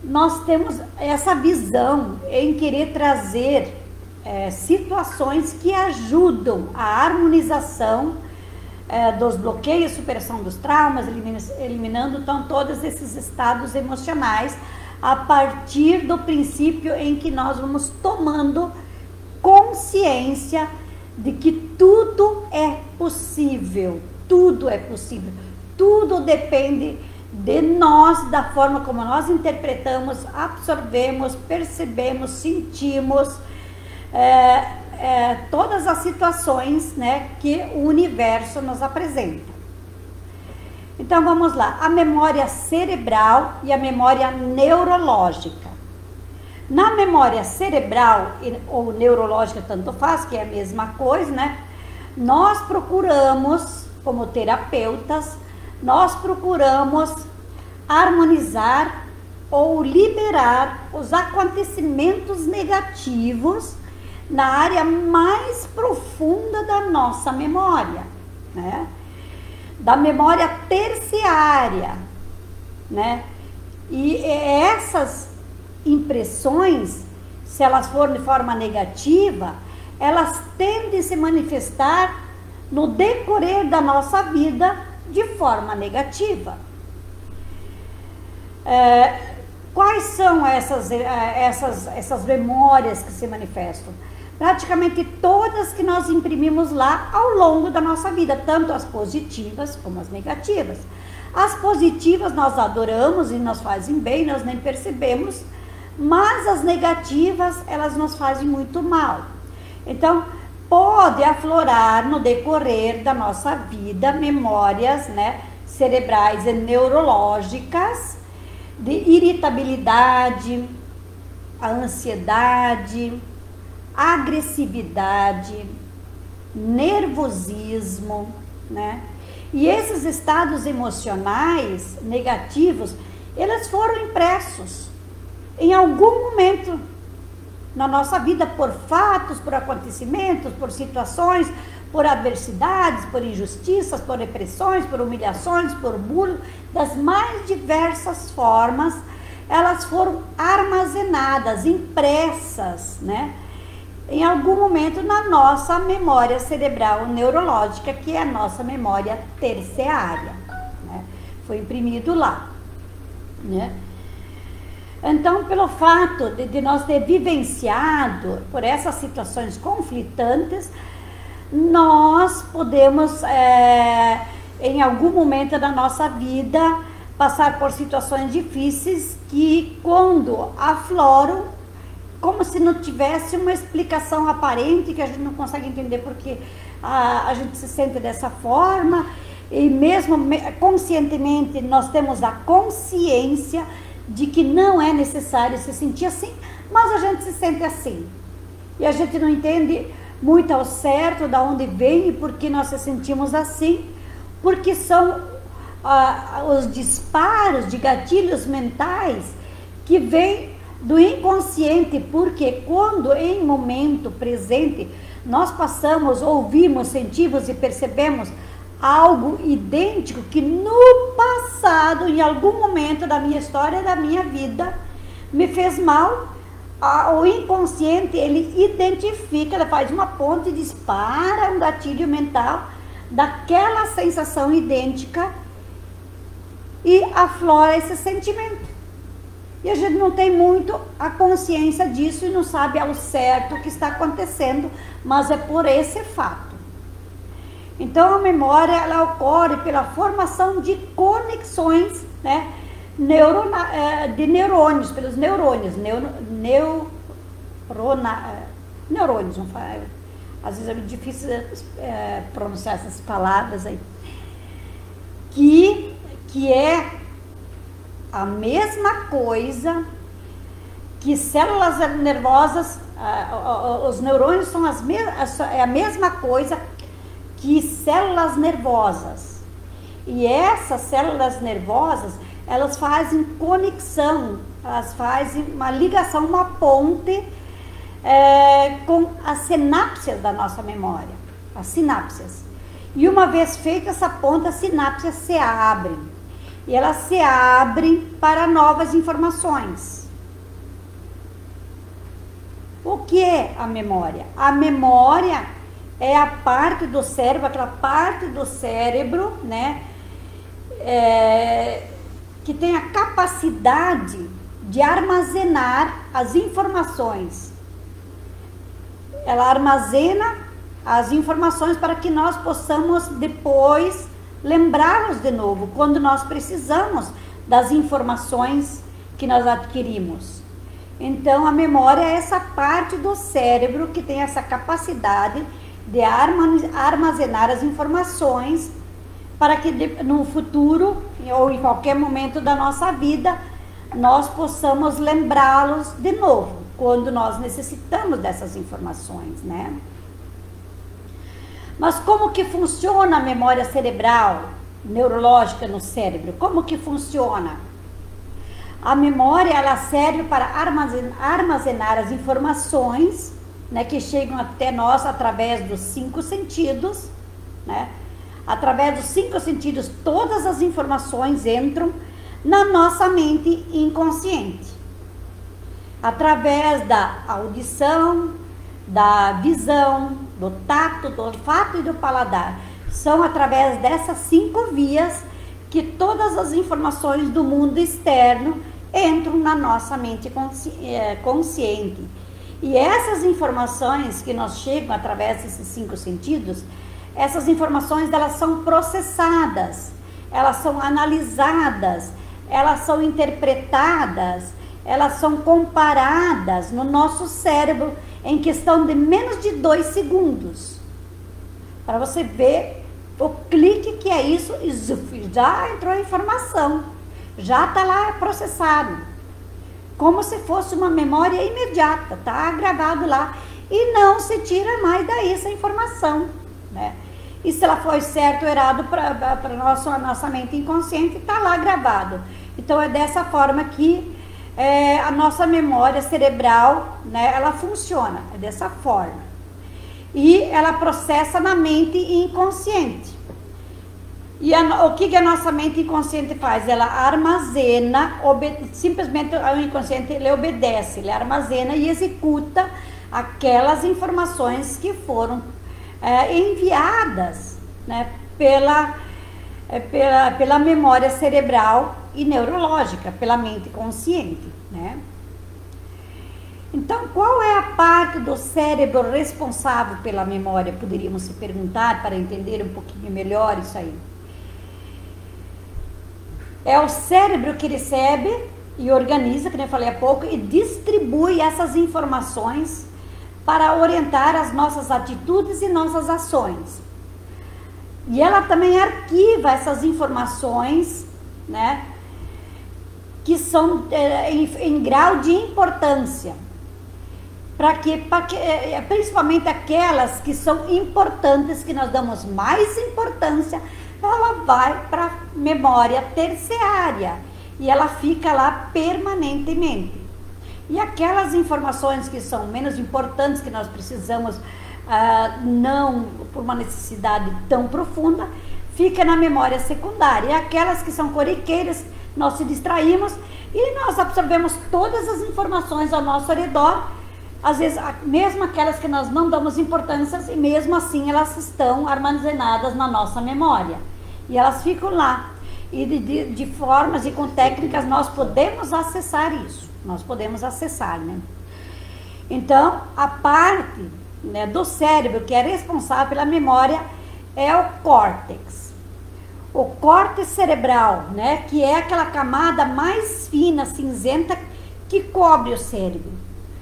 nós temos essa visão em querer trazer situações que ajudam a harmonização dos bloqueios, superação dos traumas, eliminando então todos esses estados emocionais, a partir do princípio em que nós vamos tomando consciência de que tudo é possível, tudo é possível, tudo depende de nós, da forma como nós interpretamos, absorvemos, percebemos, sentimos todas as situações, né, que o universo nos apresenta. Então vamos lá, a memória cerebral e a memória neurológica. Na memória cerebral ou neurológica, tanto faz, que é a mesma coisa, né? Nós procuramos, como terapeutas, nós procuramos harmonizar ou liberar os acontecimentos negativos na área mais profunda da nossa memória, né? Da memória terciária, né? E essas impressões, se elas forem de forma negativa, elas tendem a se manifestar no decorrer da nossa vida de forma negativa. Quais são essas memórias que se manifestam? Praticamente todas que nós imprimimos lá ao longo da nossa vida, tanto as positivas como as negativas. As positivas nós adoramos e nos fazem bem, nós nem percebemos, mas as negativas, elas nos fazem muito mal. Então, pode aflorar no decorrer da nossa vida memórias, né, cerebrais e neurológicas, de irritabilidade, a ansiedade, agressividade, nervosismo, né? E esses estados emocionais negativos, eles foram impressos em algum momento na nossa vida por fatos, por acontecimentos, por situações, por adversidades, por injustiças, por repressões, por humilhações, por bullying, das mais diversas formas, elas foram armazenadas, impressas, né? Em algum momento na nossa memória cerebral neurológica, que é a nossa memória terciária, né? Foi imprimido lá, né? Então, pelo fato de nós ter vivenciado por essas situações conflitantes, nós podemos, em algum momento da nossa vida, passar por situações difíceis que, quando afloram, como se não tivesse uma explicação aparente, que a gente não consegue entender porque a gente se sente dessa forma, e mesmo conscientemente nós temos a consciência de que não é necessário se sentir assim, mas a gente se sente assim. E a gente não entende muito ao certo de onde vem e por que nós se sentimos assim, porque são os disparos de gatilhos mentais que vêm do inconsciente, porque quando em momento presente nós passamos, ouvimos, sentimos e percebemos algo idêntico que no passado, em algum momento da minha história, da minha vida, me fez mal, o inconsciente, ele identifica, ele faz uma ponte e dispara um gatilho mental daquela sensação idêntica e aflora esse sentimento. E a gente não tem muito a consciência disso e não sabe ao certo o que está acontecendo, mas é por esse fato. Então, a memória, ela ocorre pela formação de conexões, né, de neurônios, pelos neurônios, neurônios, às vezes é difícil pronunciar essas palavras aí, que é a mesma coisa que células nervosas, os neurônios são é a mesma coisa que células nervosas. E essas células nervosas, elas fazem conexão, elas fazem uma ligação, uma ponte com as sinapses da nossa memória, as sinapses. E uma vez feita essa ponte, as sinapses se abrem. e elas se abrem para novas informações. O que é a memória? A memória é a parte do cérebro, aquela parte do cérebro, né, que tem a capacidade de armazenar as informações. Ela armazena as informações para que nós possamos depois lembrá-los de novo, quando nós precisamos das informações que nós adquirimos. Então, a memória é essa parte do cérebro que tem essa capacidade de armazenar as informações para que no futuro ou em qualquer momento da nossa vida nós possamos lembrá-los de novo, quando nós necessitamos dessas informações, né? Mas como que funciona a memória cerebral, neurológica no cérebro? Como que funciona? A memória, ela serve para armazenar as informações, né, que chegam até nós através dos 5 sentidos, né? Através dos 5 sentidos, todas as informações entram na nossa mente inconsciente. Através da audição, da visão, do tato, do olfato e do paladar. São através dessas 5 vias que todas as informações do mundo externo entram na nossa mente consciente. E essas informações que nos chegam através desses 5 sentidos, essas informações, elas são processadas, elas são analisadas, elas são interpretadas, elas são comparadas no nosso cérebro em questão de menos de 2 segundos. Para você ver o clique que é isso, já entrou a informação, já está lá processado, como se fosse uma memória imediata, está gravado lá e não se tira mais daí essa informação, né? E se ela foi certo ou errado para nossa mente inconsciente, está lá gravado. Então é dessa forma que a nossa memória cerebral, né, ela funciona, é dessa forma. E ela processa na mente inconsciente. E o que a nossa mente inconsciente faz? Ela armazena, simplesmente o inconsciente ele obedece, ele armazena e executa aquelas informações que foram enviadas, né, pela memória cerebral e neurológica, pela mente consciente, né? Então, qual é a parte do cérebro responsável pela memória? Poderíamos se perguntar para entender um pouquinho melhor isso aí. É o cérebro que recebe e organiza, como eu falei há pouco, e distribui essas informações para orientar as nossas atitudes e nossas ações. E ela também arquiva essas informações, né, que são em grau de importância, principalmente aquelas que são importantes, que nós damos mais importância, ela vai para a memória terciária e ela fica lá permanentemente. E aquelas informações que são menos importantes, que nós precisamos não por uma necessidade tão profunda, fica na memória secundária. E aquelas que são corriqueiras, nós se distraímos e nós absorvemos todas as informações ao nosso redor, às vezes mesmo aquelas que nós não damos importância, e mesmo assim elas estão armazenadas na nossa memória. E elas ficam lá. E de formas e com técnicas nós podemos acessar isso. Nós podemos acessar, né? Então, a parte, né, do cérebro que é responsável pela memória é o córtex. O córtex cerebral, né, que é aquela camada mais fina, cinzenta, que cobre o cérebro.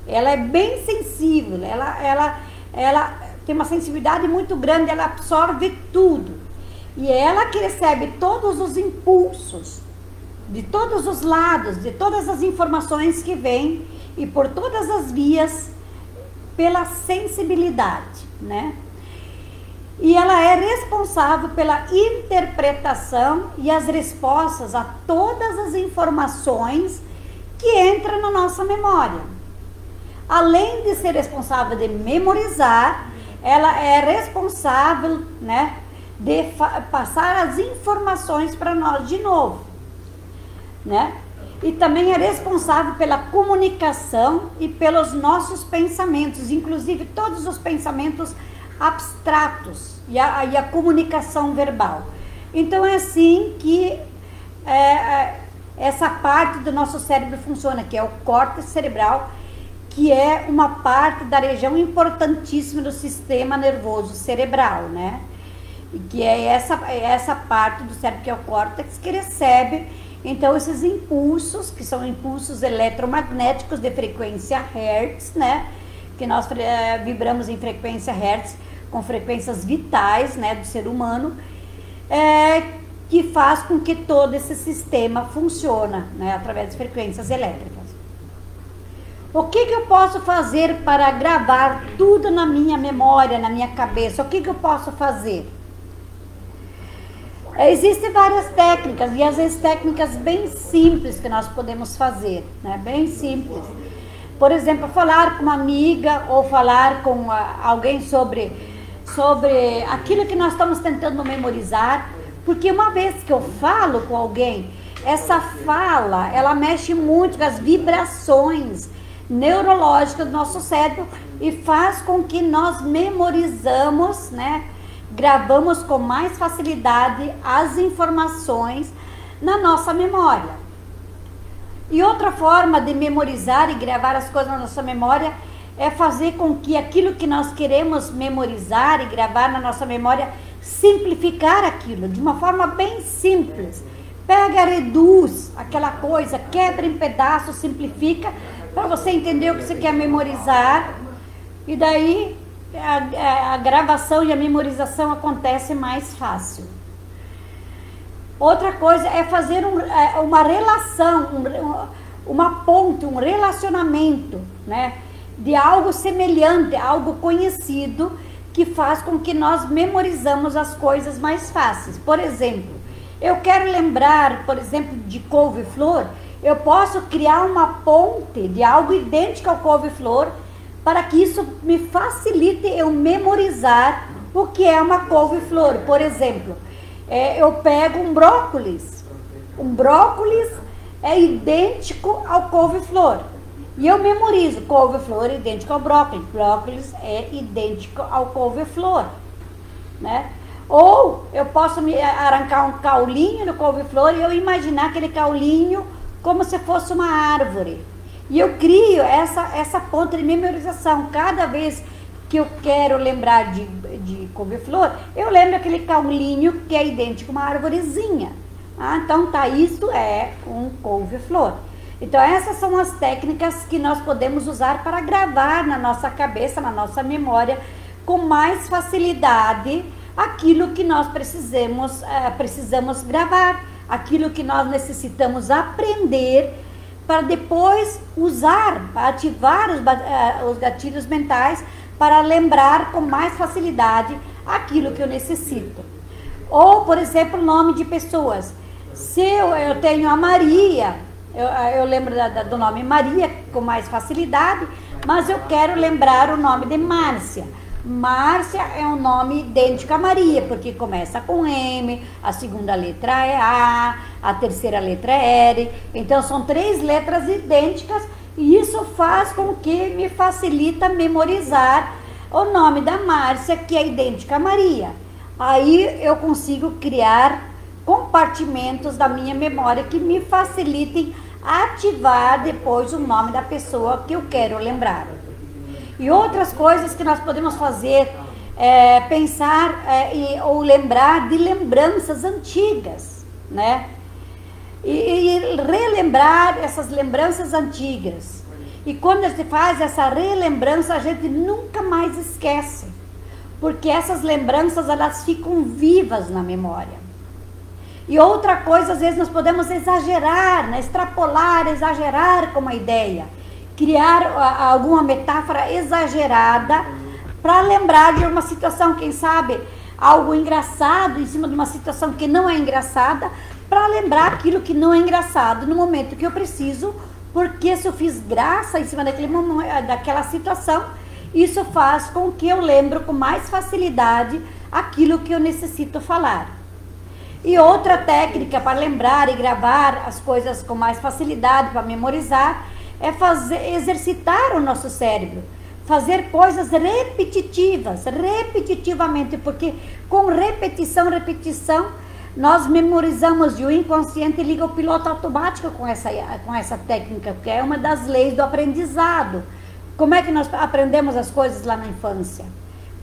Ela é bem sensível, ela tem uma sensibilidade muito grande, ela absorve tudo. E é ela que recebe todos os impulsos, de todos os lados, de todas as informações que vêm, e por todas as vias, pela sensibilidade, né? E ela é responsável pela interpretação e as respostas a todas as informações que entram na nossa memória. Além de ser responsável de memorizar, ela é responsável, né, de passar as informações para nós de novo. né? E também é responsável pela comunicação e pelos nossos pensamentos, inclusive todos os pensamentos abstratos e a comunicação verbal. Então é assim que essa parte do nosso cérebro funciona, que é o córtex cerebral, que é uma parte da região importantíssima do sistema nervoso cerebral, né? E que é essa parte do cérebro, que é o córtex, que recebe, então, esses impulsos, que são impulsos eletromagnéticos de frequência Hertz, né? Que nós vibramos em frequência Hertz, com frequências vitais, né, do ser humano, que faz com que todo esse sistema funcione, né, através de frequências elétricas. O que eu posso fazer para gravar tudo na minha memória, na minha cabeça? O que eu posso fazer? Existem várias técnicas, e às vezes técnicas bem simples que nós podemos fazer, né? Bem simples. Por exemplo, falar com uma amiga ou falar com alguém sobre aquilo que nós estamos tentando memorizar, porque uma vez que eu falo com alguém, essa fala, ela mexe muito com as vibrações neurológicas do nosso cérebro e faz com que nós memorizamos, né? Gravamos com mais facilidade as informações na nossa memória. E outra forma de memorizar e gravar as coisas na nossa memória é fazer com que aquilo que nós queremos memorizar e gravar na nossa memória, simplificar aquilo de uma forma bem simples. Pega, reduz aquela coisa, quebra em pedaços, simplifica, para você entender o que você quer memorizar, e daí a gravação e a memorização acontece mais fácil. Outra coisa é fazer uma relação, uma ponte, um relacionamento, né, de algo semelhante, algo conhecido, que faz com que nós memorizamos as coisas mais fáceis. Por exemplo, eu quero lembrar, por exemplo, de couve-flor, eu posso criar uma ponte de algo idêntico ao couve-flor, para que isso me facilite eu memorizar o que é uma couve-flor. Por exemplo, eu pego um brócolis. Um brócolis é idêntico ao couve-flor. E eu memorizo, couve-flor é idêntico ao brócolis. Brócolis é idêntico ao couve-flor, né? Ou eu posso me arrancar um caulinho no couve-flor e eu imaginar aquele caulinho como se fosse uma árvore. E eu crio essa ponte de memorização. Cada vez que eu quero lembrar de couve-flor, eu lembro aquele caulinho que é idêntico a uma arvorezinha. Então tá, isso é um couve-flor. Então essas são as técnicas que nós podemos usar para gravar na nossa cabeça, na nossa memória, com mais facilidade aquilo que nós precisamos gravar, aquilo que nós necessitamos aprender, para depois usar, para ativar os gatilhos mentais, para lembrar com mais facilidade aquilo que eu necessito. Ou, por exemplo, nome de pessoas. Se eu tenho a Maria, eu lembro do nome Maria com mais facilidade, mas eu quero lembrar o nome de Márcia. Márcia é um nome idêntico a Maria, porque começa com M, a segunda letra é a terceira letra é R. Então são 3 letras idênticas, e isso faz com que me facilita memorizar o nome da Márcia, que é idêntica a Maria. Aí eu consigo criar compartimentos da minha memória que me facilitem ativar depois o nome da pessoa que eu quero lembrar. E outras coisas que nós podemos fazer é pensar ou lembrar de lembranças antigas, né? E relembrar essas lembranças antigas. E quando a gente faz essa relembrança, a gente nunca mais esquece, porque essas lembranças, elas ficam vivas na memória. E outra coisa, às vezes nós podemos exagerar, né? Extrapolar, exagerar com uma ideia, criar alguma metáfora exagerada para lembrar de uma situação, quem sabe, algo engraçado em cima de uma situação que não é engraçada, para lembrar aquilo que não é engraçado no momento que eu preciso, porque se eu fiz graça em cima daquela situação, isso faz com que eu lembre com mais facilidade aquilo que eu necessito falar. E outra técnica para lembrar e gravar as coisas com mais facilidade, para memorizar, é exercitar o nosso cérebro. Fazer coisas repetitivamente, porque com repetição, nós memorizamos, e o inconsciente liga o piloto automático com essa técnica, que é uma das leis do aprendizado. Como é que nós aprendemos as coisas lá na infância?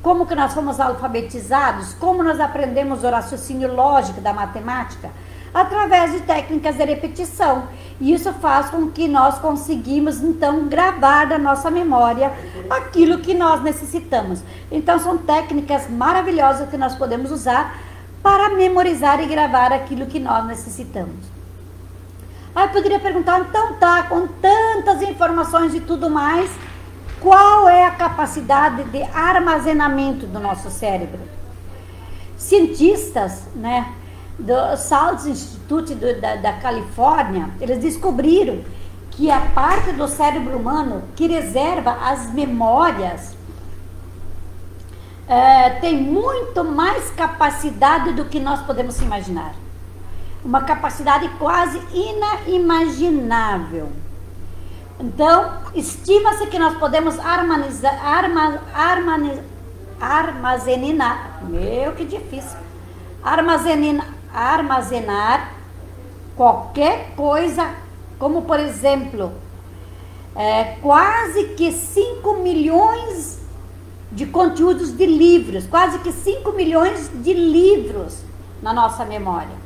Como que nós fomos alfabetizados? Como nós aprendemos o raciocínio lógico da matemática? Através de técnicas de repetição. E isso faz com que nós conseguimos, então, gravar da nossa memória aquilo que nós necessitamos. Então, são técnicas maravilhosas que nós podemos usar para memorizar e gravar aquilo que nós necessitamos. Aí eu poderia perguntar, então tá, com tantas informações e tudo mais, qual é a capacidade de armazenamento do nosso cérebro? Cientistas, né, do Salk Institute da Califórnia, eles descobriram que a parte do cérebro humano que reserva as memórias tem muito mais capacidade do que nós podemos imaginar. Uma capacidade quase inimaginável. Então, estima-se que nós podemos armazenar, meu, que difícil, armazenar qualquer coisa, como por exemplo, quase que 5 milhões de conteúdos de livros, quase que 5 milhões de livros na nossa memória.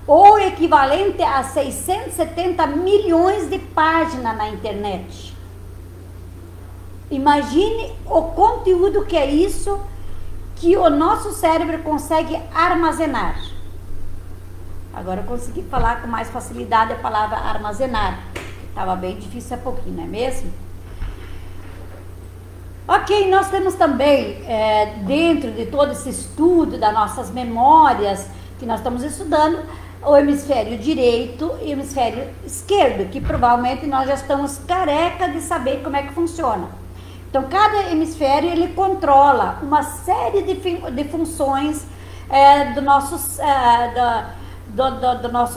Ou equivalente a 670 milhões de páginas na internet. Imagine o conteúdo que é isso que o nosso cérebro consegue armazenar. Agora eu consegui falar com mais facilidade a palavra armazenar. Estava bem difícil há pouquinho, não é mesmo? Ok, nós temos também, dentro de todo esse estudo das nossas memórias que nós estamos estudando, o hemisfério direito e o hemisfério esquerdo, que provavelmente nós já estamos careca de saber como é que funciona. Então, cada hemisfério, ele controla uma série de funções do nosso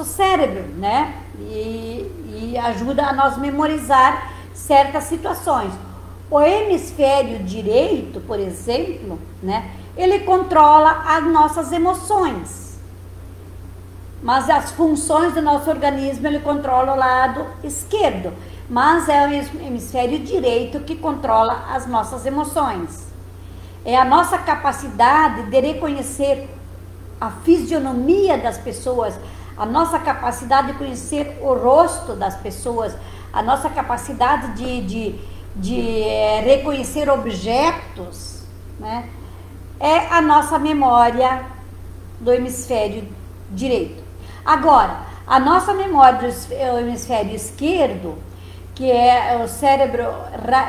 cérebro, né? E ajuda a nós memorizar certas situações. O hemisfério direito, por exemplo, né? Ele controla as nossas emoções. Mas as funções do nosso organismo, ele controla o lado esquerdo. Mas é o hemisfério direito que controla as nossas emoções. É a nossa capacidade de reconhecer a fisionomia das pessoas, a nossa capacidade de conhecer o rosto das pessoas, a nossa capacidade de reconhecer objetos, né? É a nossa memória do hemisfério direito. Agora, a nossa memória do hemisfério esquerdo, que é o cérebro,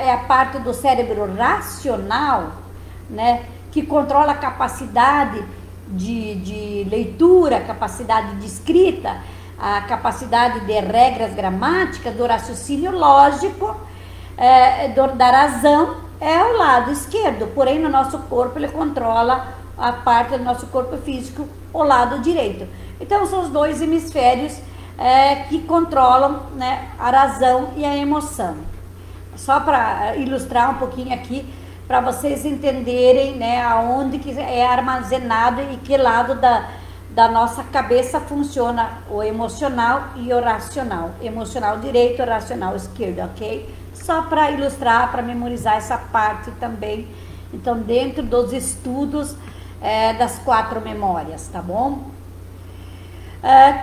é a parte do cérebro racional, né, que controla a capacidade de leitura, a capacidade de escrita, a capacidade de regras gramáticas, do raciocínio lógico, da razão, é o lado esquerdo. Porém, no nosso corpo, ele controla a parte do nosso corpo físico, o lado direito. Então, são os dois hemisférios que controlam, né, a razão e a emoção. Só para ilustrar um pouquinho aqui, para vocês entenderem, né, aonde que é armazenado e que lado da nossa cabeça funciona o emocional e o racional. Emocional direito, racional esquerdo, ok? Só para ilustrar, para memorizar essa parte também. Então, dentro dos estudos das 4 memórias, tá bom?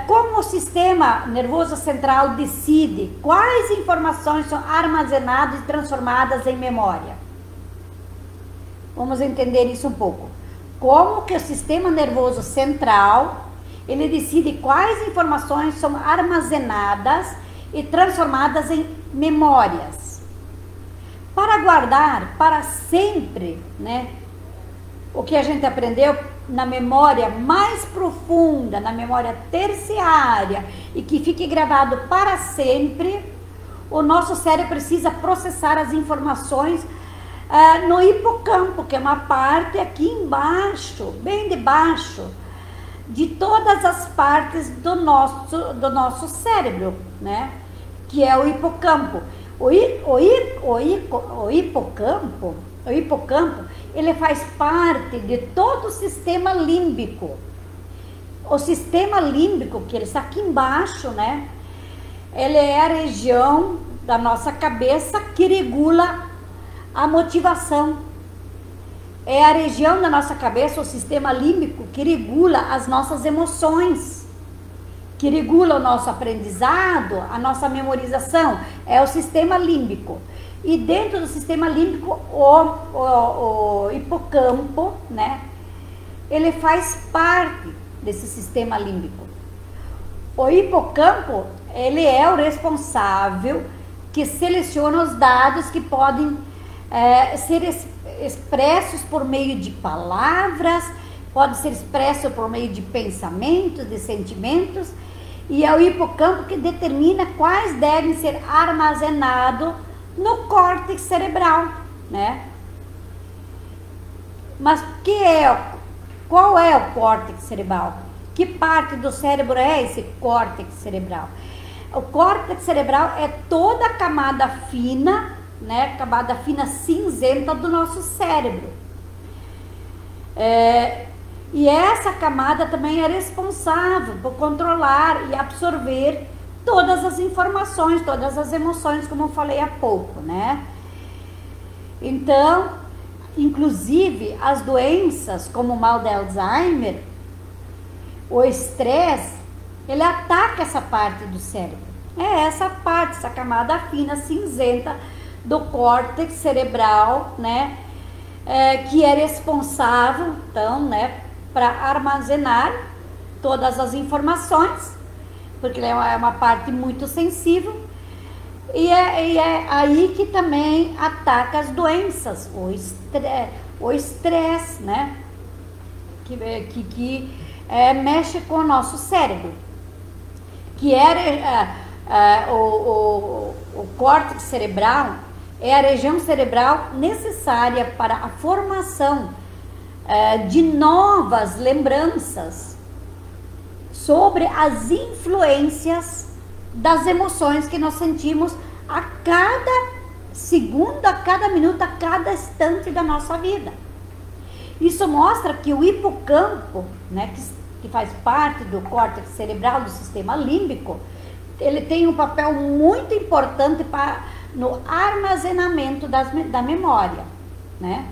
Como o sistema nervoso central decide quais informações são armazenadas e transformadas em memória? Vamos entender isso um pouco. Como que o sistema nervoso central, ele decide quais informações são armazenadas e transformadas em memórias. Para guardar para sempre, né, o que a gente aprendeu na memória mais profunda, na memória terciária, e que fique gravado para sempre, o nosso cérebro precisa processar as informações no hipocampo, que é uma parte aqui embaixo, bem debaixo de todas as partes do nosso cérebro, né? Que é o hipocampo. O hipocampo, ele faz parte de todo o sistema límbico. O sistema límbico, que ele está aqui embaixo, né? Ele é a região da nossa cabeça que regula a motivação. É a região da nossa cabeça, o sistema límbico, que regula as nossas emoções, que regula o nosso aprendizado, a nossa memorização. É o sistema límbico. E dentro do sistema límbico, o hipocampo, né? Ele faz parte desse sistema límbico. O hipocampo, ele é o responsável que seleciona os dados que podem ser expressos por meio de palavras, pode ser expresso por meio de pensamentos, de sentimentos, e é o hipocampo que determina quais devem ser armazenados no córtex cerebral, né? Mas qual é o córtex cerebral? Que parte do cérebro é esse córtex cerebral? O córtex cerebral é toda a camada fina, né? Camada fina cinzenta do nosso cérebro. E essa camada também é responsável por controlar e absorver todas as informações, todas as emoções, como eu falei há pouco, né? Então, inclusive, as doenças como o mal de Alzheimer, o estresse, ele ataca essa parte do cérebro. É essa parte, essa camada fina, cinzenta do córtex cerebral, né? Que é responsável, então, né, para armazenar todas as informações, porque ele é uma parte muito sensível, e é aí que também ataca as doenças, o estresse, né, que mexe com o nosso cérebro, que o córtex cerebral é a região cerebral necessária para a formação de novas lembranças sobre as influências das emoções que nós sentimos a cada segundo, a cada minuto, a cada instante da nossa vida. Isso mostra que o hipocampo, né, que faz parte do córtex cerebral, do sistema límbico, ele tem um papel muito importante no armazenamento da memória, né?